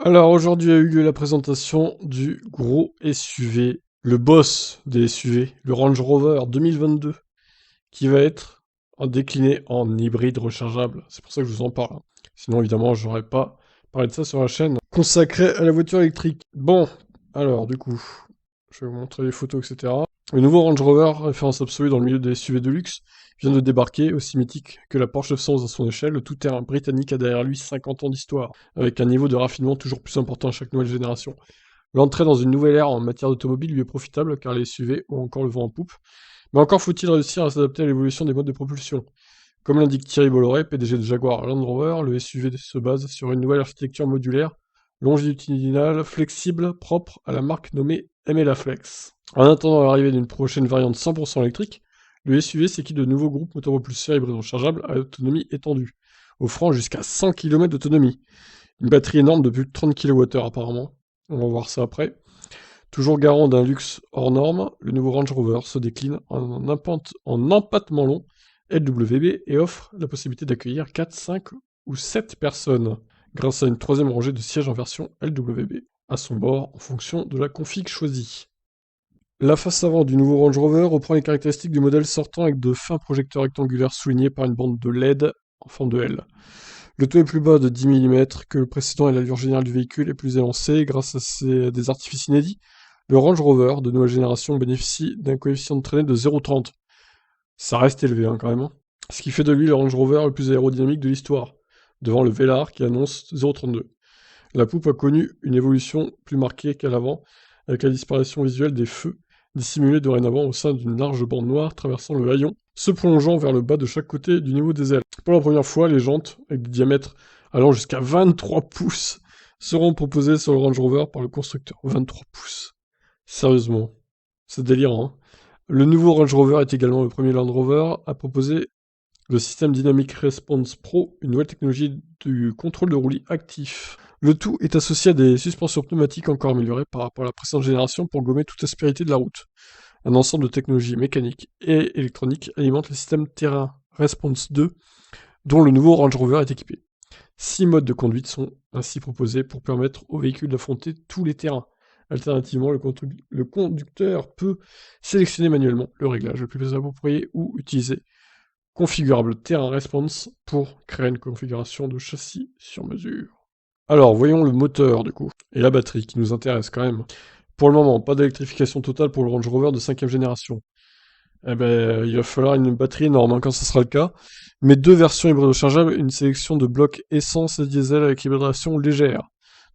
Alors aujourd'hui a eu lieu la présentation du gros SUV, le boss des SUV, le Range Rover 2022, qui va être décliné en hybride rechargeable. C'est pour ça que je vous en parle, hein. Sinon évidemment j'aurais pas parlé de ça sur la chaîne consacrée à la voiture électrique. Bon, alors du coup, je vais vous montrer les photos, etc. Le nouveau Range Rover, référence absolue dans le milieu des SUV de luxe, vient de débarquer, aussi mythique que la Porsche 911 à son échelle. Le tout-terrain britannique a derrière lui 50 ans d'histoire, avec un niveau de raffinement toujours plus important à chaque nouvelle génération. L'entrée dans une nouvelle ère en matière d'automobile lui est profitable car les SUV ont encore le vent en poupe. Mais encore faut-il réussir à s'adapter à l'évolution des modes de propulsion. Comme l'indique Thierry Bolloré, PDG de Jaguar Land Rover, le SUV se base sur une nouvelle architecture modulaire, longitudinale, flexible, propre à la marque nommée MLA-Flex. En attendant l'arrivée d'une prochaine variante 100% électrique, le SUV s'équipe de nouveaux groupes motopropulseurs hybrides rechargeables à autonomie étendue, offrant jusqu'à 100 km d'autonomie. Une batterie énorme de plus de 30 kWh apparemment. On va voir ça après. Toujours garant d'un luxe hors norme, le nouveau Range Rover se décline en empattement long LWB et offre la possibilité d'accueillir 4, 5 ou 7 personnes grâce à une troisième rangée de sièges en version LWB à son bord en fonction de la config choisie. La face avant du nouveau Range Rover reprend les caractéristiques du modèle sortant avec de fins projecteurs rectangulaires soulignés par une bande de LED en forme de L. Le taux est plus bas de 10 mm que le précédent et l'allure générale du véhicule est plus élancée grâce à des artifices inédits. Le Range Rover de nouvelle génération bénéficie d'un coefficient de traînée de 0,30. Ça reste élevé quand même, hein. Ce qui fait de lui le Range Rover le plus aérodynamique de l'histoire, devant le Velar qui annonce 0,32. La poupe a connu une évolution plus marquée qu'à l'avant, avec la disparition visuelle des feux, dissimulés dorénavant au sein d'une large bande noire traversant le haillon, se prolongeant vers le bas de chaque côté du niveau des ailes. Pour la première fois, les jantes, avec des diamètres allant jusqu'à 23 pouces, seront proposées sur le Range Rover par le constructeur. 23 pouces. Sérieusement, c'est délirant, hein. Le nouveau Range Rover est également le premier Land Rover à proposer le système Dynamic Response Pro, une nouvelle technologie du contrôle de roulis actif. Le tout est associé à des suspensions pneumatiques encore améliorées par rapport à la précédente génération pour gommer toute aspérité de la route. Un ensemble de technologies mécaniques et électroniques alimente le système Terrain Response 2, dont le nouveau Range Rover est équipé. 6 modes de conduite sont ainsi proposés pour permettre au véhicule d'affronter tous les terrains. Alternativement, le conducteur peut sélectionner manuellement le réglage le plus approprié ou utiliser configurable Terrain Response pour créer une configuration de châssis sur mesure. Alors, voyons le moteur du coup, et la batterie qui nous intéresse quand même. Pour le moment, pas d'électrification totale pour le Range Rover de 5ème génération. Eh ben, il va falloir une batterie énorme quand ce sera le cas. Mais deux versions hybrides rechargeables, une sélection de blocs essence et diesel avec hybridation légère.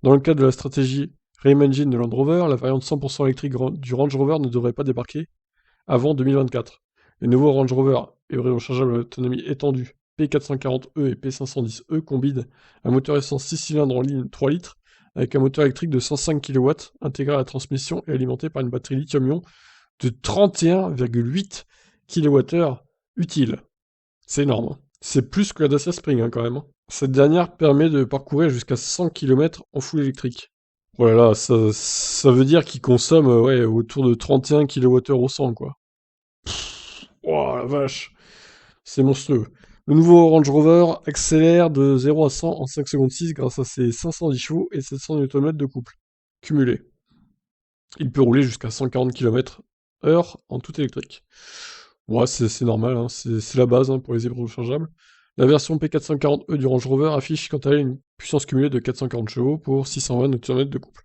Dans le cadre de la stratégie Reimagine de Land Rover, la variante 100% électrique du Range Rover ne devrait pas débarquer avant 2024. Les nouveaux Range Rover hybrides rechargeables à autonomie étendue P440E et P510E combinent un moteur essence 6 cylindres en ligne 3 litres avec un moteur électrique de 105 kW intégré à la transmission et alimenté par une batterie lithium-ion de 31,8 kWh utile. C'est énorme, hein. C'est plus que la Dacia Spring quand même, hein. Cette dernière permet de parcourir jusqu'à 100 km en full électrique. Oh là là, ça veut dire qu'il consomme ouais, autour de 31 kWh au 100 quoi. Oh la vache, c'est monstrueux. Le nouveau Range Rover accélère de 0 à 100 en 5 secondes 6 grâce à ses 510 chevaux et 700 Nm de couple cumulés. Il peut rouler jusqu'à 140 km/h en tout électrique. Ouais, c'est normal, hein, c'est la base pour les hybrides rechargeables. La version P440E du Range Rover affiche quant à elle une puissance cumulée de 440 chevaux pour 620 Nm de couple.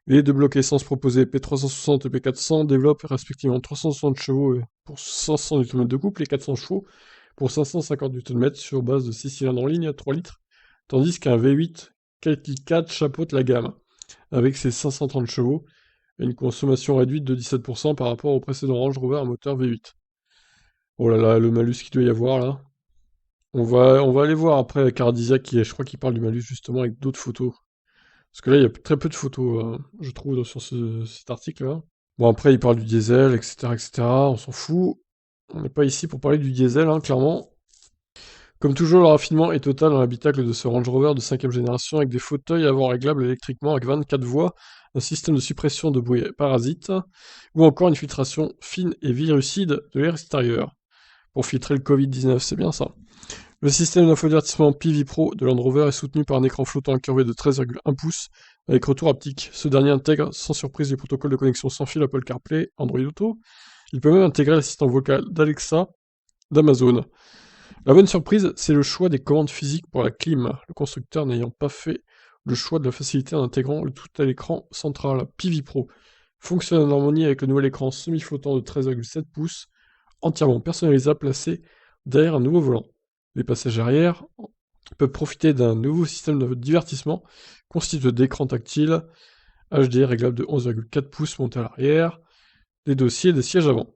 Les deux blocs essence proposés P360 et P400 développent respectivement 360 chevaux pour 500 Nm de couple et 400 chevaux pour 550 Nm sur base de 6 cylindres en ligne à 3 litres, tandis qu'un V8 4x4 chapeaute la gamme, avec ses 530 chevaux et une consommation réduite de 17% par rapport au précédent Range Rover à moteur V8. Oh là là, le malus qu'il doit y avoir là. On va aller voir après Cardizia je crois qu'il parle du malus justement avec d'autres photos. Parce que là, il y a très peu de photos, je trouve, sur cet article-là. Bon, après, il parle du diesel, etc., etc., on s'en fout. On n'est pas ici pour parler du diesel, hein, clairement. Comme toujours, le raffinement est total dans l'habitacle de ce Range Rover de 5ème génération avec des fauteuils avant réglables électriquement avec 24 voies, un système de suppression de bruit parasite, ou encore une filtration fine et virucide de l'air extérieur pour filtrer le Covid-19, c'est bien ça. Le système d'infoavertissement PV Pro de Land Rover est soutenu par un écran flottant incurvé de 13,1 pouces avec retour haptique. Ce dernier intègre sans surprise les protocoles de connexion sans fil Apple CarPlay, Android Auto. Il peut même intégrer l'assistant vocal d'Alexa, d'Amazon. La bonne surprise, c'est le choix des commandes physiques pour la clim, le constructeur n'ayant pas fait le choix de la facilité en intégrant le tout à l'écran central. PV Pro fonctionne en harmonie avec le nouvel écran semi-flottant de 13,7 pouces, entièrement personnalisable, placé derrière un nouveau volant. Les passagers arrière peuvent profiter d'un nouveau système de divertissement constitué d'écrans tactiles HD réglable de 11,4 pouces monté à l'arrière, des dossiers et des sièges avant.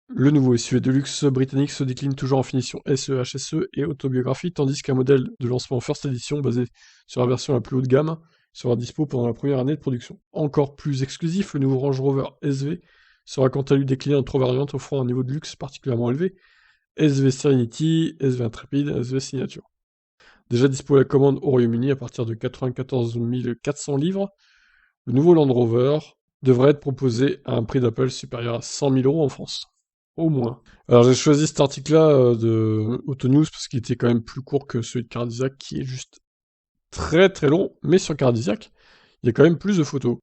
Le nouveau SUV de luxe britannique se décline toujours en finition SE, HSE et autobiographie, tandis qu'un modèle de lancement First Edition basé sur la version la plus haut de gamme sera dispo pendant la première année de production. Encore plus exclusif, le nouveau Range Rover SV sera quant à lui décliné en 3 variantes offrant un niveau de luxe particulièrement élevé: SV Serenity, SV Intrepid, SV Signature. Déjà dispo à la commande au Royaume-Uni à partir de 94 400 livres, le nouveau Land Rover devrait être proposé à un prix d'Apple supérieur à 100 000 € en France. Au moins. Alors j'ai choisi cet article-là de Autonews parce qu'il était quand même plus court que celui de Cardizzac qui est juste très très long, mais sur Cardizzac, il y a quand même plus de photos.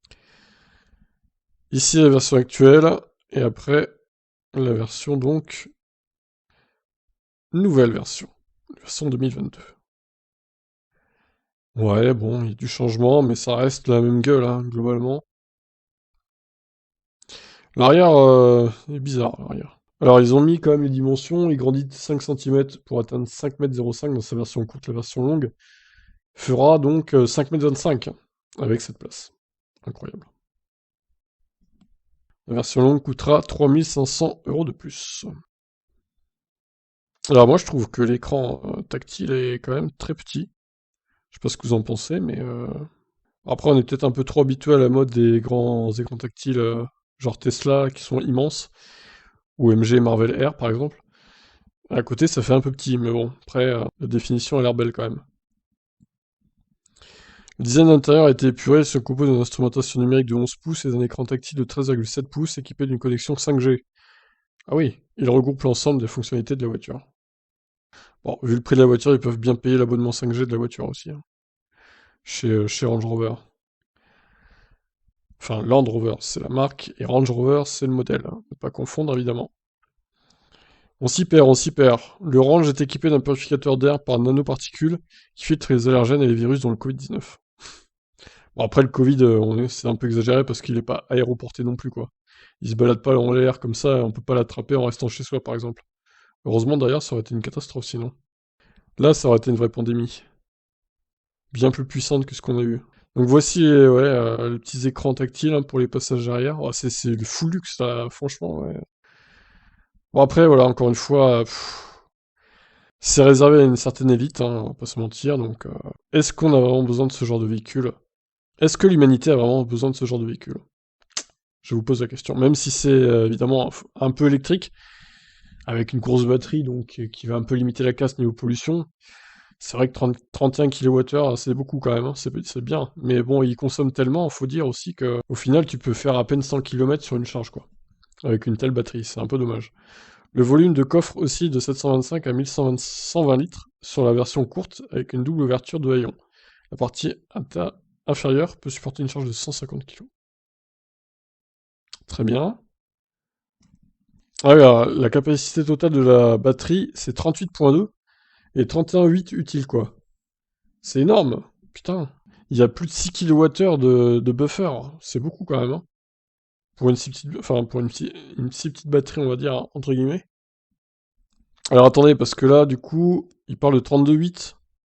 Ici la version actuelle, et après la version donc nouvelle version 2022. Ouais, bon, il y a du changement, mais ça reste la même gueule, hein, globalement. L'arrière est bizarre, l'arrière. Alors, ils ont mis quand même les dimensions, il grandit de 5 cm pour atteindre 5,05 m dans sa version courte. La version longue fera donc 5,25 m avec cette place. Incroyable. La version longue coûtera 3500 € de plus. Alors moi, je trouve que l'écran tactile est quand même très petit. Je sais pas ce que vous en pensez, mais... Après, on est peut-être un peu trop habitué à la mode des grands écrans tactiles, genre Tesla, qui sont immenses, ou MG Marvel Air, par exemple. À côté, ça fait un peu petit, mais bon, après, la définition a l'air belle quand même. Le design intérieur a été épuré, il se compose d'une instrumentation numérique de 11 pouces et d'un écran tactile de 13,7 pouces équipé d'une connexion 5G. Ah oui, il regroupe l'ensemble des fonctionnalités de la voiture. Bon, vu le prix de la voiture, ils peuvent bien payer l'abonnement 5G de la voiture aussi, hein, chez Range Rover. Enfin, Land Rover, c'est la marque, et Range Rover, c'est le modèle, hein, ne pas confondre évidemment. On s'y perd, on s'y perd. Le Range est équipé d'un purificateur d'air par nanoparticules qui filtre les allergènes et les virus dans le Covid-19. Bon, après, le Covid, c'est un peu exagéré parce qu'il n'est pas aéroporté non plus, quoi. Il se balade pas en l'air comme ça, on peut pas l'attraper en restant chez soi, par exemple. Heureusement, d'ailleurs, ça aurait été une catastrophe sinon. Là, ça aurait été une vraie pandémie. Bien plus puissante que ce qu'on a eu. Donc voici ouais, les petits écrans tactiles hein, pour les passages arrière. Oh, c'est le full luxe, là, franchement, ouais. Bon, après, voilà, encore une fois, c'est réservé à une certaine élite, hein, on va pas se mentir, donc... est-ce qu'on a vraiment besoin de ce genre de véhicule? Est-ce que l'humanité a vraiment besoin de ce genre de véhicule? Je vous pose la question. Même si c'est évidemment un peu électrique, avec une grosse batterie, donc qui va un peu limiter la casse niveau pollution, c'est vrai que 31 kWh, c'est beaucoup quand même, hein, c'est bien. Mais bon, il consomme tellement, faut dire aussi que au final, tu peux faire à peine 100 km sur une charge, quoi. Avec une telle batterie, c'est un peu dommage. Le volume de coffre aussi de 725 à 1120 litres sur la version courte, avec une double ouverture de haillons. La partie inférieure peut supporter une charge de 150 kg. Très bien. Ah oui, alors, la capacité totale de la batterie, c'est 38,2 et 31,8 utile, quoi. C'est énorme, putain. Il y a plus de 6 kWh de buffer, c'est beaucoup quand même, hein. Pour une si petite, enfin, pour une si petite batterie, on va dire, hein, entre guillemets. Alors attendez, parce que là, du coup, il parle de 32,8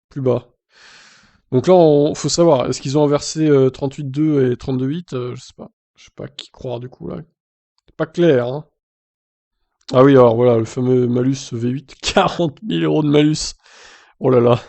plus bas. Donc là, faut savoir, est-ce qu'ils ont inversé 38,2 et 32,8 je sais pas. Je sais pas qui croire, du coup, là. C'est pas clair, hein. Ah oui, alors voilà, le fameux malus V8, 40 000 € de malus. Oh là là.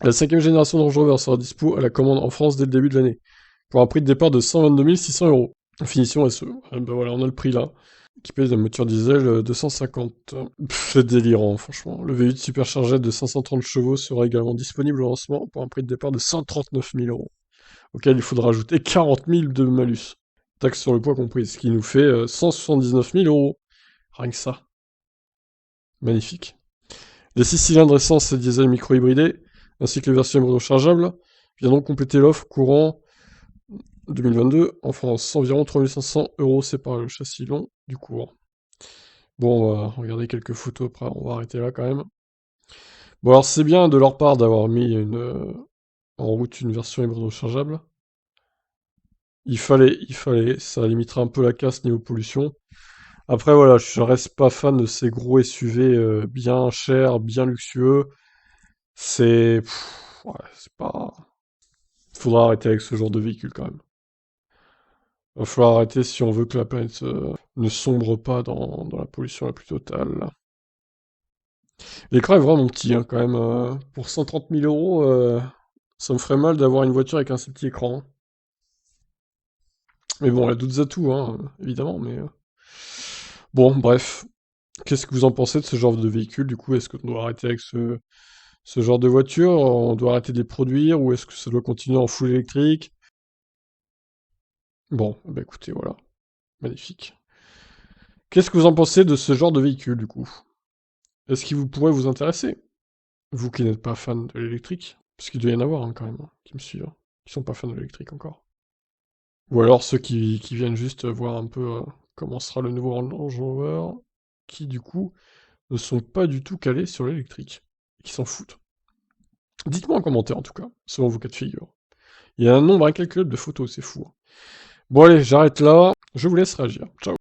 La 5ème génération de Range Rover sera dispo à la commande en France dès le début de l'année, pour un prix de départ de 122 600 €. Finition SE. Ah bah voilà, on a le prix là. Équipé d'un moteur diesel 250. C'est délirant, franchement. Le V8 superchargé de 530 chevaux sera également disponible au lancement pour un prix de départ de 139 000 €, auquel il faudra ajouter 40 000 de malus. Taxe sur le poids comprise, ce qui nous fait 179 000 €. Rien que ça. Magnifique. Les 6 cylindres essence et diesel micro-hybridés, ainsi que les versions hybrides rechargeables, viendront compléter l'offre courant 2022 en France. Environ 3500 € séparent le châssis long du courant. Bon, on va regarder quelques photos après, on va arrêter là quand même. Bon, alors c'est bien de leur part d'avoir mis en route une version hybride rechargeable. Il fallait, ça limitera un peu la casse niveau pollution. Après, voilà, je reste pas fan de ces gros SUV bien chers, bien luxueux. Ouais, c'est pas... Faudra arrêter avec ce genre de véhicule quand même. Va falloir arrêter si on veut que la planète ne sombre pas dans la pollution la plus totale. L'écran est vraiment petit hein, quand même. Pour 130 000 €, ça me ferait mal d'avoir une voiture avec un si petit écran. Mais bon, elle a d'autres atouts, hein, évidemment, mais... Bon, bref. Qu'est-ce que vous en pensez de ce genre de véhicule, du coup? Est-ce qu'on doit arrêter avec ce genre de voiture? On doit arrêter de les produire? Ou est-ce que ça doit continuer en full électrique? Bon, bah écoutez, voilà. Magnifique. Qu'est-ce que vous en pensez de ce genre de véhicule, du coup? Est-ce qu'il vous pourrait vous intéresser? Vous qui n'êtes pas fan de l'électrique? Parce qu'il doit y en avoir, hein, quand même, hein, qui me suivent, hein, qui sont pas fans de l'électrique encore. Ou alors ceux qui viennent juste voir un peu comment sera le nouveau Range Rover, qui du coup ne sont pas du tout calés sur l'électrique, et qui s'en foutent. Dites-moi en commentaire en tout cas, selon vos cas de figure. Il y a un nombre incalculable de photos, c'est fou, hein. Bon allez, j'arrête là, je vous laisse réagir. Ciao.